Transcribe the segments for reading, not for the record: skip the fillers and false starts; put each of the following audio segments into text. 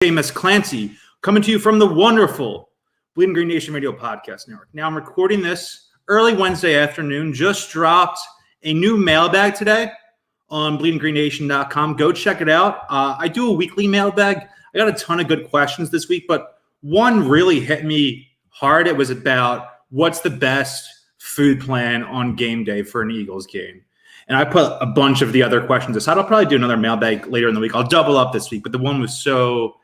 Shamus Clancy, coming to you from the wonderful Bleeding Green Nation Radio Podcast Network. Now, I'm recording this early Wednesday afternoon. Just dropped a new mailbag today on bleedinggreennation.com. Go check it out. I do a weekly mailbag. I got a ton of good questions this week, but one really hit me hard. It was about what's the best food plan on game day for an Eagles game. And I put a bunch of the other questions aside. I'll probably do another mailbag later in the week. I'll double up this week, but the one was so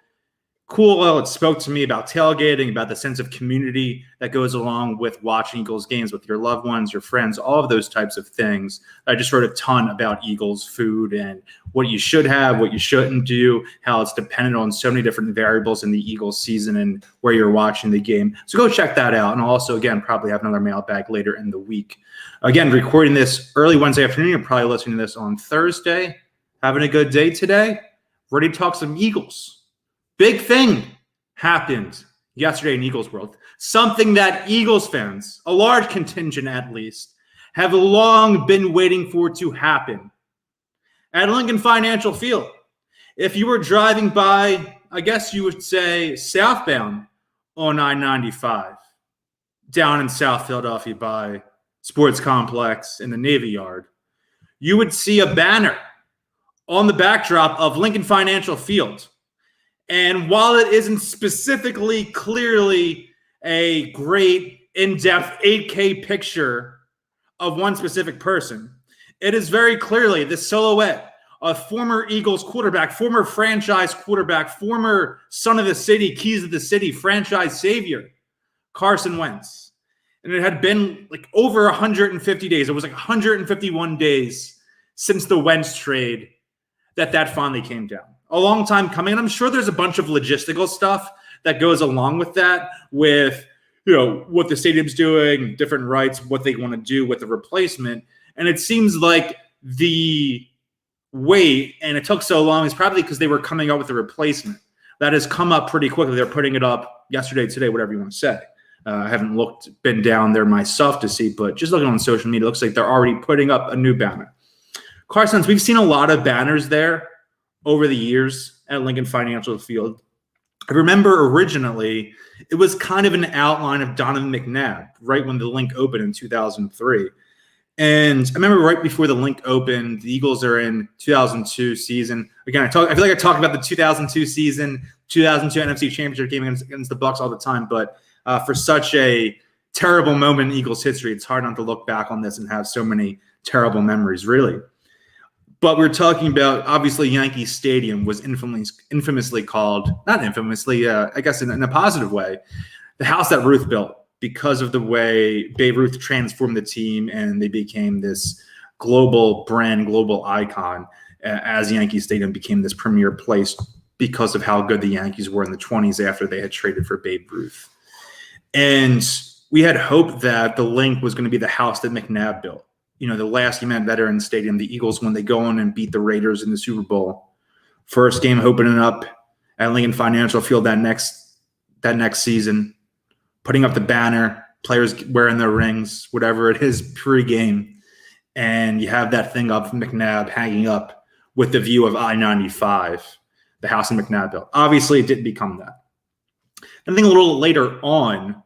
cool. It spoke to me about tailgating, about the sense of community that goes along with watching Eagles games with your loved ones, your friends, all of those types of things. I just wrote a ton about Eagles food and what you should have, what you shouldn't do, how it's dependent on so many different variables in the Eagles season and where you're watching the game. So go check that out. And I'll also, again, probably have another mailbag later in the week. Again, recording this early Wednesday afternoon. You're probably listening to this on Thursday. Having a good day today. Ready to talk some Eagles. Big thing happened yesterday in Eagles world. Something that Eagles fans, a large contingent at least, have long been waiting for to happen at Lincoln Financial Field. If you were driving by, I guess you would say southbound on I-95, down in South Philadelphia by Sports Complex in the Navy Yard, you would see a banner on the backdrop of Lincoln Financial Field. And while it isn't specifically clearly a great in-depth 8K picture of one specific person, it is very clearly the silhouette of former Eagles quarterback, former franchise quarterback, former son of the city, keys of the city, franchise savior, Carson Wentz. And it had been like over 150 days. It was like 151 days since the Wentz trade that finally came down. A long time coming, and I'm sure there's a bunch of logistical stuff that goes along with that, with what the stadium's doing, different rights, what they want to do with the replacement. And it seems like the wait, and it took so long, is probably because they were coming up with a replacement that has come up pretty quickly. They're putting it up yesterday, today, whatever you want to say. I haven't been down there myself to see, but just looking on social media, it looks like they're already putting up a new banner. Carson's, we've seen a lot of banners there over the years at Lincoln Financial Field. I remember originally it was kind of an outline of Donovan McNabb right when the link opened in 2003. And I remember right before the link opened, the Eagles are in 2002 season. Again, I feel like I talk about the 2002 season, 2002 NFC Championship game against the Bucs all the time. But for such a terrible moment in Eagles history, it's hard not to look back on this and have so many terrible memories, really. But we're talking about, obviously, Yankee Stadium was infamously called, not infamously, I guess in a positive way, the house that Ruth built, because of the way Babe Ruth transformed the team and they became this global brand, global icon, as Yankee Stadium became this premier place because of how good the Yankees were in the 20s after they had traded for Babe Ruth. And we had hoped that the link was going to be the house that McNabb built. The last game at Veterans Stadium, the Eagles, when they go in and beat the Raiders in the Super Bowl, first game opening up at Lincoln Financial Field that next season, putting up the banner, players wearing their rings, whatever it is, pre-game, and you have that thing up from McNabb hanging up with the view of I-95, the house in McNabb built. Obviously, it didn't become that. I think a little later on,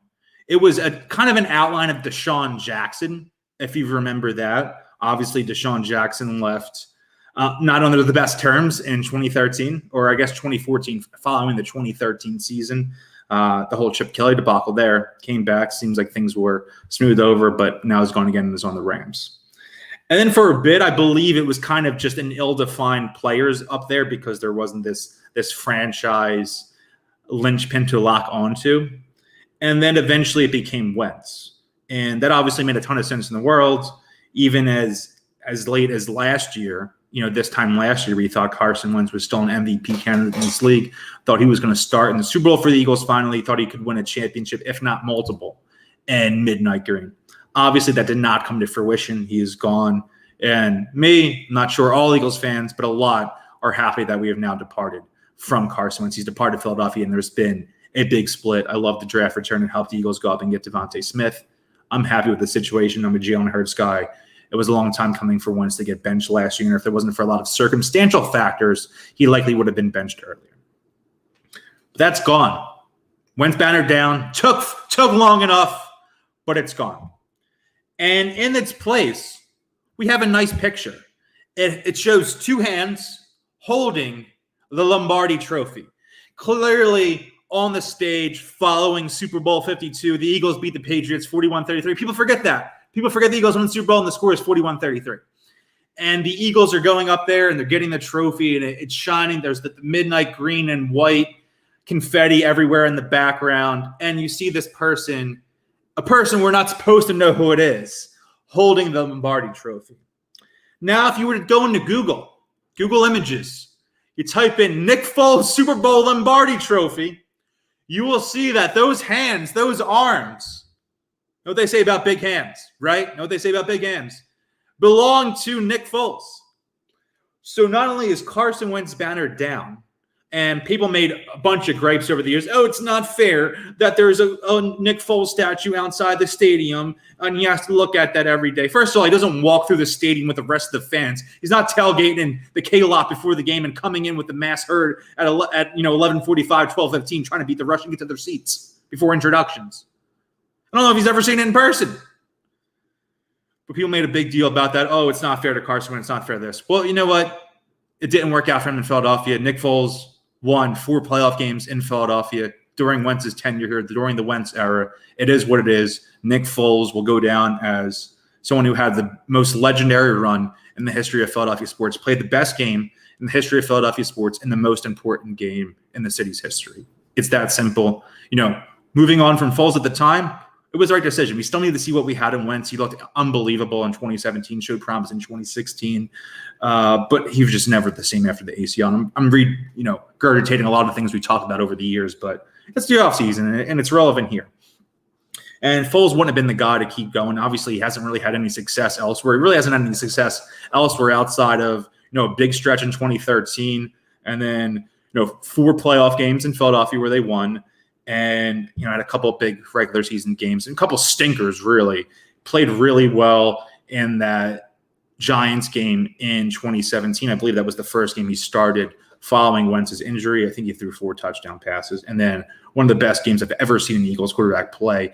it was a kind of an outline of Deshaun Jackson. If you remember that, obviously Deshaun Jackson left not under the best terms in 2013, or I guess 2014, following the 2013 season. The whole Chip Kelly debacle there came back. Seems like things were smoothed over, but now he's gone again and is on the Rams. And then for a bit, I believe it was kind of just an ill-defined players up there because there wasn't this franchise linchpin to lock onto. And then eventually it became Wentz. And that obviously made a ton of sense in the world, even as late as last year. This time last year, we thought Carson Wentz was still an MVP candidate in this league, thought he was going to start in the Super Bowl for the Eagles finally, thought he could win a championship, if not multiple, and midnight green. Obviously, that did not come to fruition. He is gone. And me, I'm not sure all Eagles fans, but a lot are happy that we have now departed from Carson Wentz. He's departed Philadelphia, and there's been a big split. I love the draft return and helped the Eagles go up and get Devontae Smith. I'm happy with the situation. I'm a Jalen Hurts guy. It was a long time coming for Wentz to get benched last year, and if it wasn't for a lot of circumstantial factors, he likely would have been benched earlier. That's gone. Wentz banner down. Took long enough, but it's gone. And in its place, we have a nice picture. It shows two hands holding the Lombardi Trophy. Clearly on the stage following Super Bowl 52, the Eagles beat the Patriots 41-33. People forget that. People forget the Eagles won the Super Bowl and the score is 41-33. And the Eagles are going up there and they're getting the trophy and it's shining. There's the midnight green and white confetti everywhere in the background. And you see this person, a person we're not supposed to know who it is, holding the Lombardi Trophy. Now, if you were to go into Google Images, you type in Nick Foles Super Bowl Lombardi Trophy, you will see that those hands, those arms, know what they say about big hands, right? Know what they say about big hands? Belong to Nick Foles. So not only is Carson Wentz banner down, and people made a bunch of gripes over the years. Oh, it's not fair that there's a Nick Foles statue outside the stadium, and he has to look at that every day. First of all, he doesn't walk through the stadium with the rest of the fans. He's not tailgating in the K-Lot before the game and coming in with the mass herd at 11:45, 12:15, trying to beat the rush and get to their seats before introductions. I don't know if he's ever seen it in person. But people made a big deal about that. Oh, it's not fair to Carson Wentz. It's not fair to this. Well, you know what? It didn't work out for him in Philadelphia. Nick Foles won 4 playoff games in Philadelphia during Wentz's tenure here, during the Wentz era. It is what it is. Nick Foles will go down as someone who had the most legendary run in the history of Philadelphia sports, played the best game in the history of Philadelphia sports, and the most important game in the city's history. It's that simple. Moving on from Foles at the time, it was the right decision. We still need to see what we had in Wentz. He looked unbelievable in 2017, showed promise in 2016, but he was just never the same after the ACL. I'm regurgitating a lot of things we talked about over the years, but it's the offseason, and it's relevant here. And Foles wouldn't have been the guy to keep going. Obviously, he hasn't really had any success elsewhere. He really hasn't had any success elsewhere outside of a big stretch in 2013, and then 4 playoff games in Philadelphia where they won. And, had a couple of big regular season games and a couple of stinkers, really. Played really well in that Giants game in 2017. I believe that was the first game he started following Wentz's injury. I think he threw 4 touchdown passes. And then one of the best games I've ever seen an Eagles quarterback play,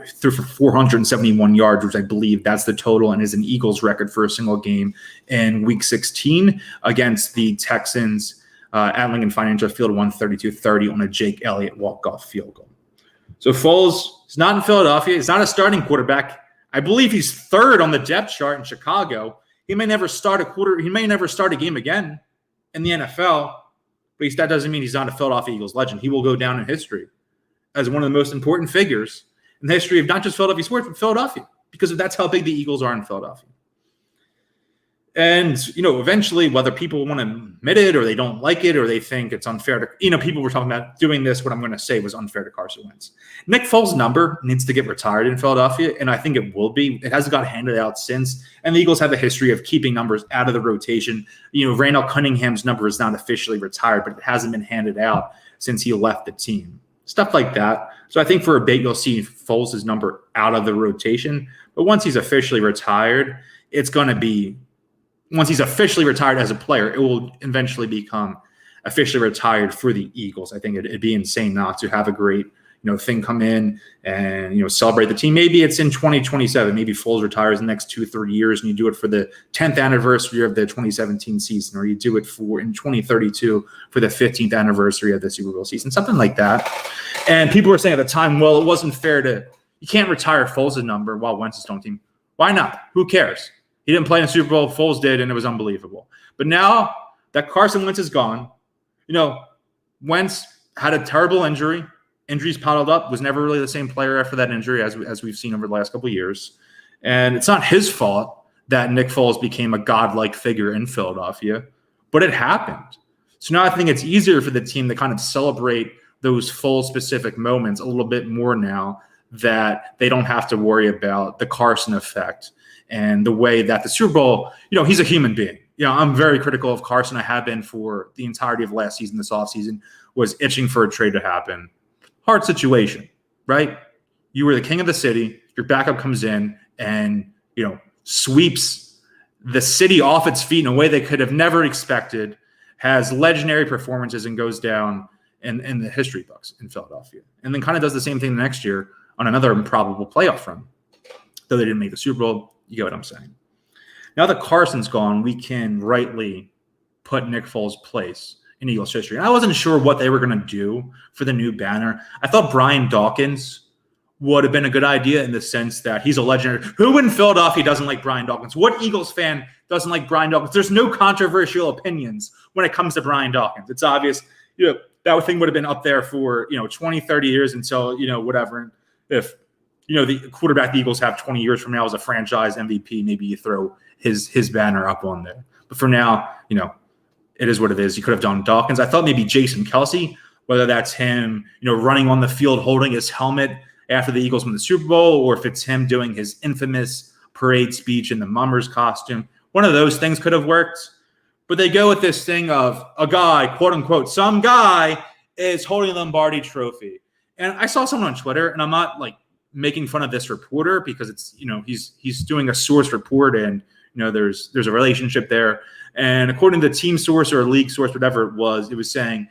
threw for 471 yards, which I believe that's the total and is an Eagles record for a single game in Week 16 against the Texans. At Lincoln Financial Field, 132-30 on a Jake Elliott walk-off field goal. So Foles is not in Philadelphia. He's not a starting quarterback. I believe he's 3rd on the depth chart in Chicago. He may never start a game again in the NFL, but that doesn't mean he's not a Philadelphia Eagles legend. He will go down in history as one of the most important figures in the history of not just Philadelphia sports, but Philadelphia, because that's how big the Eagles are in Philadelphia. And, eventually, whether people want to admit it or they don't like it or they think it's unfair to, people were talking about doing this. What I'm going to say was unfair to Carson Wentz. Nick Foles' number needs to get retired in Philadelphia, and I think it will be. It hasn't got handed out since. And the Eagles have a history of keeping numbers out of the rotation. Randall Cunningham's number is not officially retired, but it hasn't been handed out since he left the team. Stuff like that. So I think for a bit, you'll see Foles' number out of the rotation. But once he's officially retired, it's going to be – once he's officially retired as a player, it will eventually become officially retired for the Eagles. I think it'd be insane not to have a great, thing come in and, celebrate the team. Maybe it's in 2027. Maybe Foles retires in the next 2-3 years and you do it for the 10th anniversary of the 2017 season, or you do it in 2032 for the 15th anniversary of the Super Bowl season, something like that. And people were saying at the time, well, it wasn't fair you can't retire Foles' number while Wentz is still on the team. Why not? Who cares? He didn't play in the Super Bowl. Foles did, and it was unbelievable. But now that Carson Wentz is gone, Wentz had a terrible injury. Injuries piled up. Was never really the same player after that injury, as we've seen over the last couple of years. And it's not his fault that Nick Foles became a godlike figure in Philadelphia, but it happened. So now I think it's easier for the team to kind of celebrate those Foles-specific moments a little bit more now that they don't have to worry about the Carson effect. And the way that the Super Bowl, he's a human being. I'm very critical of Carson. I have been for the entirety of last season. This offseason was itching for a trade to happen. Hard situation, right? You were the king of the city. Your backup comes in and, sweeps the city off its feet in a way they could have never expected, has legendary performances and goes down in the history books in Philadelphia. And then kind of does the same thing the next year on another improbable playoff run. Though they didn't make the Super Bowl, you get what I'm saying. Now that Carson's gone, we can rightly put Nick Foles' place in Eagles history. And I wasn't sure what they were going to do for the new banner. I thought Brian Dawkins would have been a good idea in the sense that he's a legend. Who in Philadelphia doesn't like Brian Dawkins? What Eagles fan doesn't like Brian Dawkins? There's no controversial opinions when it comes to Brian Dawkins. It's obvious, that thing would have been up there for, 20, 30 years until, whatever. If, the quarterback the Eagles have 20 years from now as a franchise MVP, maybe you throw his banner up on there. But for now, it is what it is. You could have done Dawkins. I thought maybe Jason Kelce, whether that's him, running on the field holding his helmet after the Eagles win the Super Bowl, or if it's him doing his infamous parade speech in the Mummers costume. One of those things could have worked. But they go with this thing of a guy, quote unquote, some guy is holding the Lombardi trophy. And I saw someone on Twitter, and I'm not making fun of this reporter because it's, he's doing a source report and, there's a relationship there. And according to the team source or a league source, whatever it was saying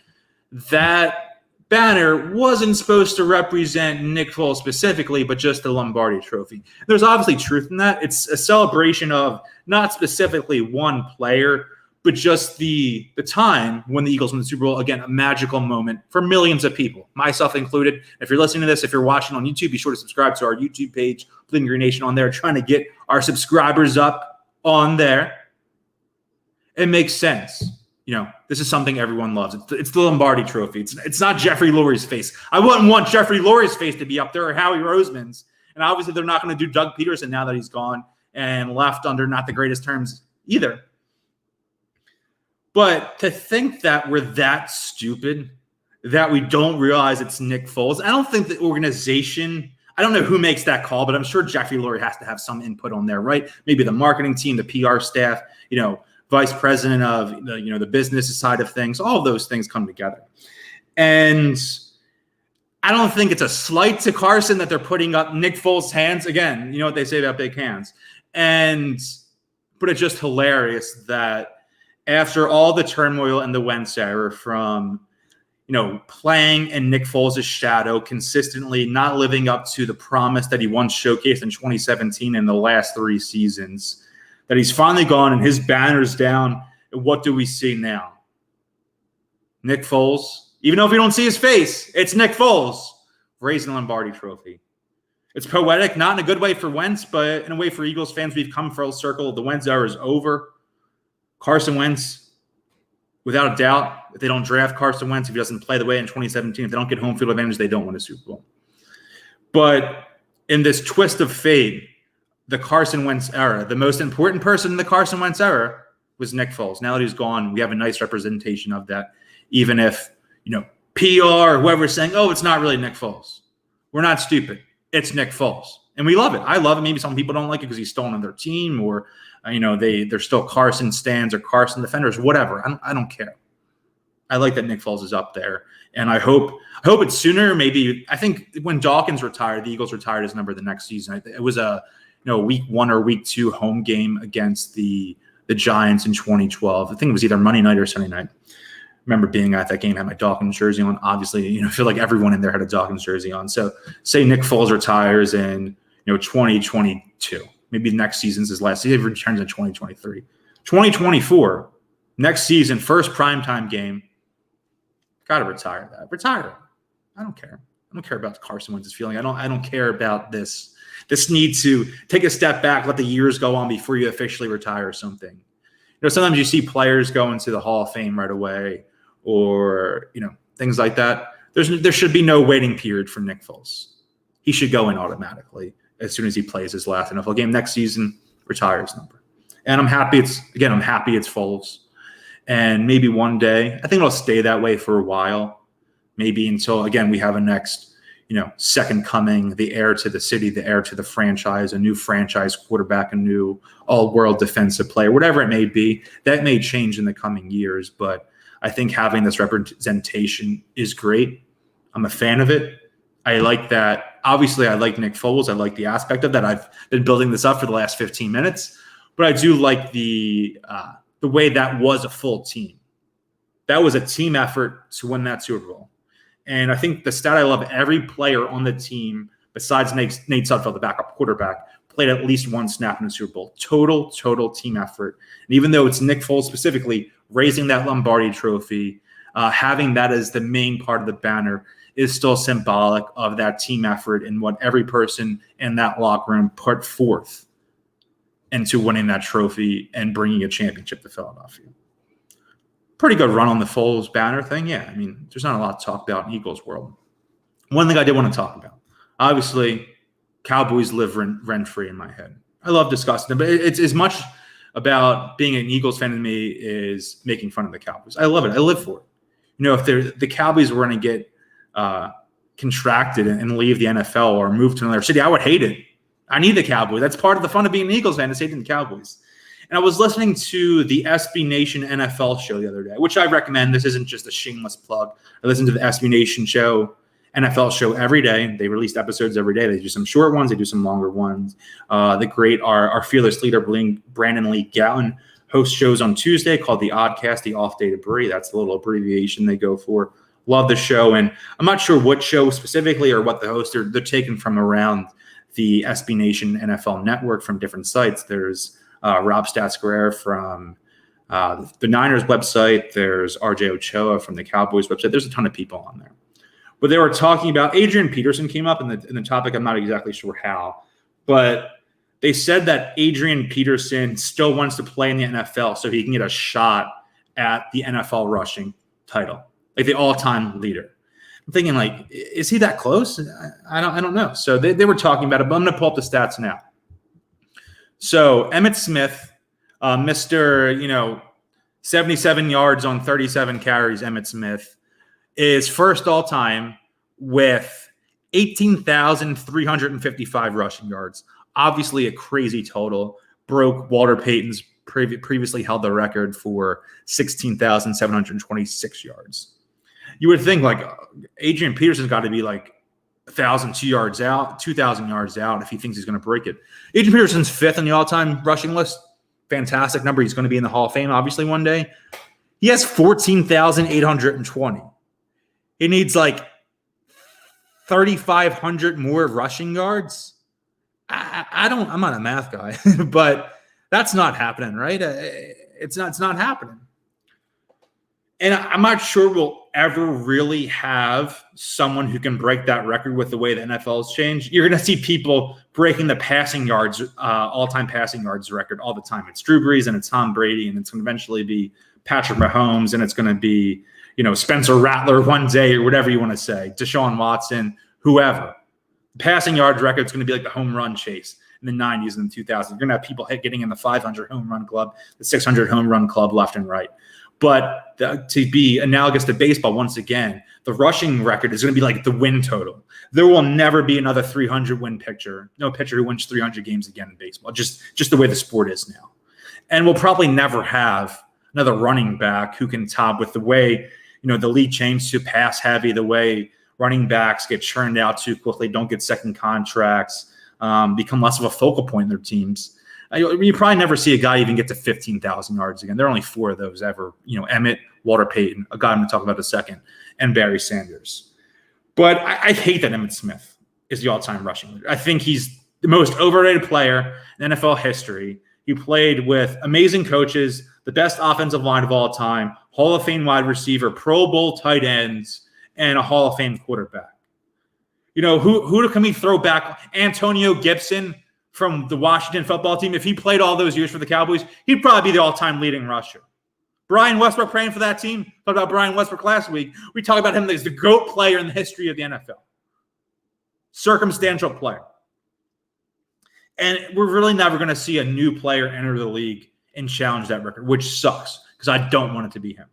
that banner wasn't supposed to represent Nick Foles specifically, but just the Lombardi trophy. There's obviously truth in that. It's a celebration of not specifically one player, but just the time when the Eagles won the Super Bowl. Again, a magical moment for millions of people, myself included. If you're listening to this, if you're watching on YouTube, be sure to subscribe to our YouTube page, Bleeding Green Nation on there, trying to get our subscribers up on there. It makes sense. This is something everyone loves. It's the Lombardi trophy. It's not Jeffrey Lurie's face. I wouldn't want Jeffrey Lurie's face to be up there or Howie Roseman's. And obviously they're not going to do Doug Peterson now that he's gone and left under not the greatest terms either. But to think that we're that stupid that we don't realize it's Nick Foles, I don't think the organization, I don't know who makes that call, but I'm sure Jeffrey Lurie has to have some input on there, right? Maybe the marketing team, the PR staff, vice president of the business side of things, all of those things come together. And I don't think it's a slight to Carson that they're putting up Nick Foles' hands. Again, you know what they say about big hands. But it's just hilarious that after all the turmoil in the Wentz era from, playing in Nick Foles' shadow, consistently not living up to the promise that he once showcased in 2017 and the last 3 seasons, that he's finally gone and his banner's down. And what do we see now? Nick Foles, even though if we don't see his face, it's Nick Foles raising the Lombardi trophy. It's poetic, not in a good way for Wentz, but in a way for Eagles fans. We've come full circle. The Wentz era is over. Carson Wentz, without a doubt, if they don't draft Carson Wentz, if he doesn't play the way in 2017, if they don't get home field advantage, they don't win a Super Bowl. But in this twist of fate, the Carson Wentz era, the most important person in the Carson Wentz era was Nick Foles. Now that he's gone, we have a nice representation of that, even if, PR or whoever's saying, oh, it's not really Nick Foles. We're not stupid. It's Nick Foles. And we love it. I love it. Maybe some people don't like it because he's stolen on their team or, they're still Carson stands or Carson defenders, whatever. I don't care. I like that Nick Foles is up there. And I hope it's sooner. Maybe I think when Dawkins retired, the Eagles retired his number the next season. It was a week 1 or week 2 home game against the Giants in 2012. I think it was either Monday night or Sunday night. I remember being at that game, had my Dawkins jersey on. Obviously, I feel like everyone in there had a Dawkins jersey on. So say Nick Foles retires in 2022. Maybe the next season's his last season. He returns in 2023. 2024, next season, first primetime game. Got to retire that. Retire it. I don't care. I don't care about Carson Wentz's feeling. I don't care about this need to take a step back, let the years go on before you officially retire something. Sometimes you see players go into the Hall of Fame right away or, things like that. There should be no waiting period for Nick Foles. He should go in automatically as soon as he plays his last NFL game next season, retire his number. And I'm happy it's Foles. And maybe one day, I think it'll stay that way for a while, maybe until, again, we have a next, second coming, the heir to the city, the heir to the franchise, a new franchise quarterback, a new all-world defensive player, whatever it may be. That may change in the coming years, but I think having this representation is great. I'm a fan of it. I like that. Obviously, I like Nick Foles. I like the aspect of that. I've been building this up for the last 15 minutes, but I do like the way that was a full team. That was a team effort to win that Super Bowl. And I think the stat I love, every player on the team, besides Nate Sudfeld, the backup quarterback, played at least one snap in the Super Bowl. Total team effort. And even though it's Nick Foles specifically raising that Lombardi trophy, having that as the main part of the banner is still symbolic of that team effort and what every person in that locker room put forth into winning that trophy and bringing a championship to Philadelphia. Pretty good run on the Foles banner thing. Yeah, I mean, there's not a lot to talk about in Eagles world. One thing I did want to talk about, obviously, Cowboys live rent-free in my head. I love discussing them, but it's as much about being an Eagles fan to me is making fun of the Cowboys. I love it. I live for it. If the Cowboys were going to get contracted and leave the NFL or move to another city, I would hate it. I need the Cowboys. That's part of the fun of being an Eagles fan is hating the Cowboys. And I was listening to the SB Nation NFL show the other day, which I recommend. This isn't just a shameless plug. I listen to the SB Nation NFL show every day. They release episodes every day. They do some short ones. They do some longer ones. Our fearless leader, Brandon Lee Gowton, hosts shows on Tuesday called the Oddcast, the Off Day to Bree. That's the little abbreviation they go for. Love the show. And I'm not sure what show specifically or what the hosts are. They're taken from around the SB Nation NFL network from different sites. There's Rob Statsquare from the Niners website. There's RJ Ochoa from the Cowboys website. There's a ton of people on there. But they were talking about Adrian Peterson came up in the topic. I'm not exactly sure how, but they said that Adrian Peterson still wants to play in the NFL so he can get a shot at the NFL rushing title, like the all-time leader. I'm thinking, like, is he that close? I don't know. So they were talking about it, but I'm going to pull up the stats now. So Emmitt Smith, Mr. 77 yards on 37 carries, Emmitt Smith, is first all-time with 18,355 rushing yards. Obviously a crazy total. Broke Walter Payton's previously held the record for 16,726 yards. You would think, like, Adrian Peterson's got to be like 1,002 yards out, 2,000 yards out if he thinks he's going to break it. Adrian Peterson's fifth on the all-time rushing list. Fantastic number. He's going to be in the Hall of Fame, obviously, one day. He has 14,820. He needs like 3,500 more rushing yards. I'm not a math guy, but that's not happening, right? It's not happening. And I'm not sure we'll ever really have someone who can break that record with the way the NFL has changed. You're going to see people breaking the passing yards, all-time passing yards record all the time. It's Drew Brees and it's Tom Brady, and it's going to eventually be Patrick Mahomes, and it's going to be, Spencer Rattler one day or whatever you want to say, Deshaun Watson, whoever. The passing yards record is going to be like the home run chase in the 90s and the 2000s. You're going to have people getting in the 500 home run club, the 600 home run club left and right. But to be analogous to baseball, once again, the rushing record is going to be like the win total. There will never be another 300 win pitcher. No pitcher who wins 300 games again in baseball, just the way the sport is now. And we'll probably never have another running back who can top with the way, the league changed to pass heavy, the way running backs get churned out too quickly, don't get second contracts, become less of a focal point in their teams. You probably never see a guy even get to 15,000 yards again. There are only 4 of those ever. Emmitt, Walter Payton, a guy I'm going to talk about in a second, and Barry Sanders. But I hate that Emmitt Smith is the all-time rushing leader. I think he's the most overrated player in NFL history. He played with amazing coaches, the best offensive line of all time, Hall of Fame wide receiver, Pro Bowl tight ends, and a Hall of Fame quarterback. Who can we throw back? Antonio Gibson from the Washington football team. If he played all those years for the Cowboys, he'd probably be the all-time leading rusher. Brian Westbrook playing for that team. Talked about Brian Westbrook last week. We talk about him as the GOAT player in the history of the NFL. Circumstantial player. And we're really never going to see a new player enter the league and challenge that record, which sucks because I don't want it to be him.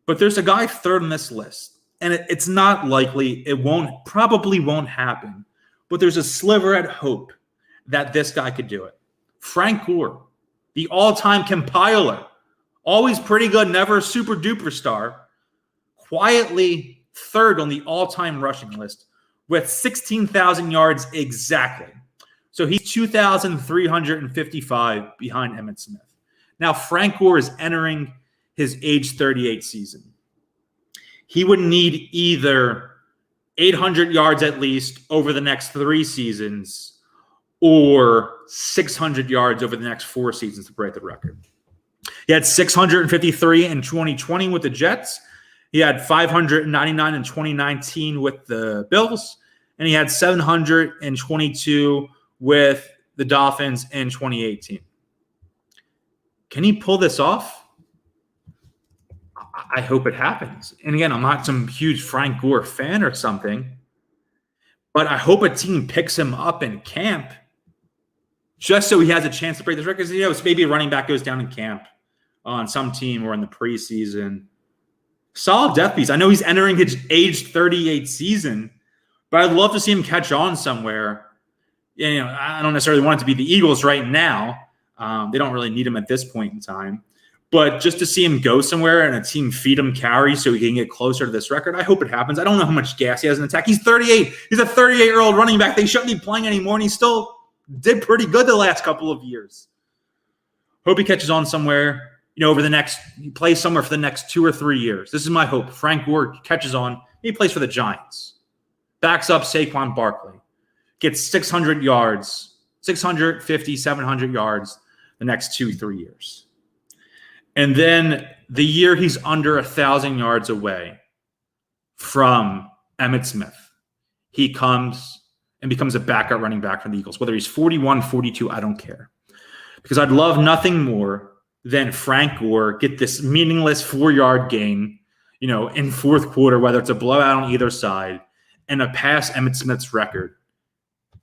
But there's a guy third on this list, and it's not likely. It probably won't happen. But there's a sliver at hope that this guy could do it. Frank Gore, the all-time compiler, always pretty good, never a super-duper star, quietly third on the all-time rushing list with 16,000 yards exactly. So he's 2,355 behind Emmitt Smith. Now, Frank Gore is entering his age 38 season. he would need either 800 yards at least over the next 3 seasons or 600 yards over the next 4 seasons to break the record. He had 653 in 2020 with the Jets. He had 599 in 2019 with the Bills. And he had 722 with the Dolphins in 2018. Can he pull this off? I hope it happens. And again, I'm not some huge Frank Gore fan or something, but I hope a team picks him up in camp just so he has a chance to break this record. Because, so maybe a running back goes down in camp on some team or in the preseason. Solid depth piece. I know he's entering his age 38 season, but I'd love to see him catch on somewhere. I don't necessarily want it to be the Eagles right now. They don't really need him at this point in time. But just to see him go somewhere and a team feed him carry so he can get closer to this record, I hope it happens. I don't know how much gas he has in attack. He's 38. He's a 38-year-old running back. They shouldn't be playing anymore, and he still did pretty good the last couple of years. Hope he catches on somewhere, over the next – he plays somewhere for the next 2 or 3 years. This is my hope. Frank Gore catches on. He plays for the Giants. Backs up Saquon Barkley. Gets 600 yards, 650, 700 yards the next 2-3 years. And then the year he's under 1,000 yards away from Emmitt Smith, he comes and becomes a backup running back for the Eagles. Whether he's 41, 42, I don't care. Because I'd love nothing more than Frank Gore get this meaningless 4-yard gain, in fourth quarter, whether it's a blowout on either side, and a pass Emmitt Smith's record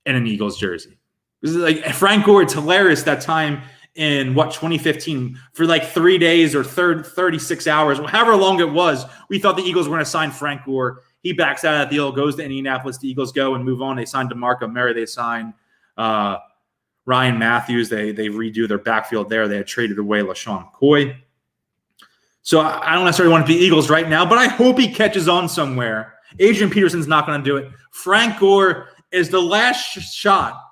in an Eagles jersey. Like Frank Gore, it's hilarious that time in 2015 for like 3 days or 36 hours, however long it was, we thought the Eagles were going to sign Frank Gore. He backs out of that deal, goes to Indianapolis. The Eagles go and move on. They signed DeMarco Murray. They signed Ryan Matthews. They redo their backfield there. They had traded away LaShawn McCoy. So I don't necessarily want to be Eagles right now, but I hope he catches on somewhere. Adrian Peterson's not going to do it. Frank Gore is the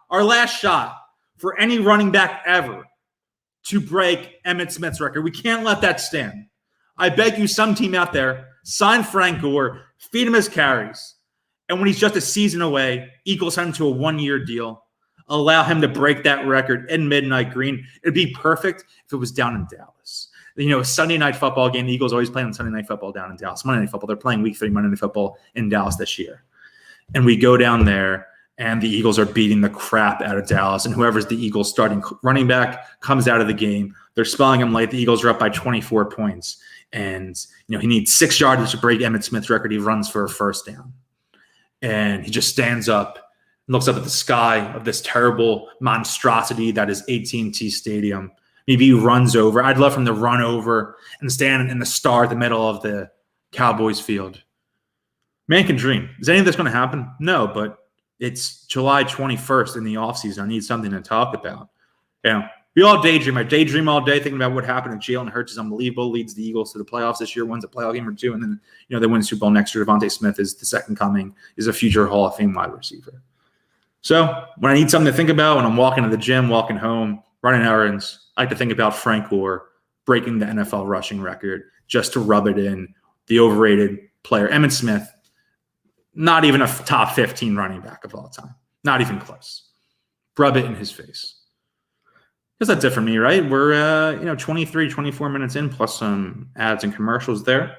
our last shot for any running back ever to break Emmitt Smith's record. We can't let that stand. I beg you, some team out there, sign Frank Gore, feed him his carries, and when he's just a season away, Eagles send him to a 1-year deal, allow him to break that record in Midnight Green. It'd be perfect if it was down in Dallas. Sunday night football game, the Eagles always play on Sunday night football down in Dallas. Monday night football, they're playing week 3 Monday night football in Dallas this year. And we go down there, and the Eagles are beating the crap out of Dallas. And whoever's the Eagles starting running back comes out of the game. They're spelling him late. The Eagles are up by 24 points. And, he needs 6 yards to break Emmitt Smith's record. He runs for a first down. And he just stands up and looks up at the sky of this terrible monstrosity that is AT&T Stadium. Maybe he runs over. I'd love him to run over and stand in the star at the middle of the Cowboys field. Man can dream. Is any of this going to happen? No, but it's July 21st in the offseason. I need something to talk about. We all daydream. I daydream all day thinking about what happened to Jalen Hurts is unbelievable, leads the Eagles to the playoffs this year, wins a playoff game or 2, and then they win the Super Bowl next year. Devontae Smith is the second coming, is a future Hall of Fame wide receiver. So when I need something to think about, when I'm walking to the gym, walking home, running errands, I like to think about Frank Gore breaking the NFL rushing record just to rub it in. The overrated player, Emmitt Smith, not even a top 15 running back of all time. Not even close. Rub it in his face. Because that's it for me, right? We're 23, 24 minutes in, plus some ads and commercials there.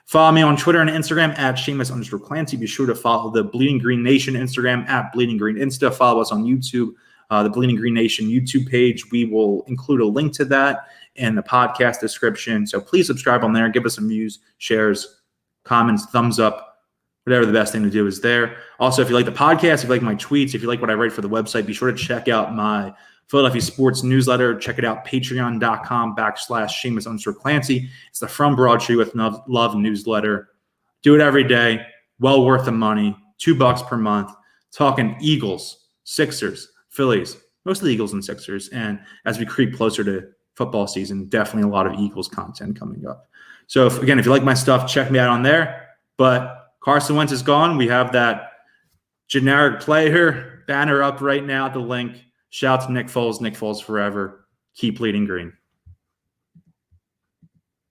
Follow me on Twitter and Instagram at Shamus_Clancy. Be sure to follow the Bleeding Green Nation Instagram at Bleeding Green Insta. Follow us on YouTube, the Bleeding Green Nation YouTube page. We will include a link to that in the podcast description. So please subscribe on there. Give us some views, shares, comments, thumbs up. Whatever the best thing to do is there. Also, if you like the podcast, if you like my tweets, if you like what I write for the website, be sure to check out my Philadelphia sports newsletter. Check it out, patreon.com/Shamus_Clancy. It's the From Broad Tree with Love newsletter. Do it every day. Well worth the money. $2 per month. Talking Eagles, Sixers, Phillies, mostly Eagles and Sixers. And as we creep closer to football season, definitely a lot of Eagles content coming up. So, if you like my stuff, check me out on there. But Carson Wentz is gone. We have that generic player banner up right now at the link. Shout out to Nick Foles forever. Keep bleeding green.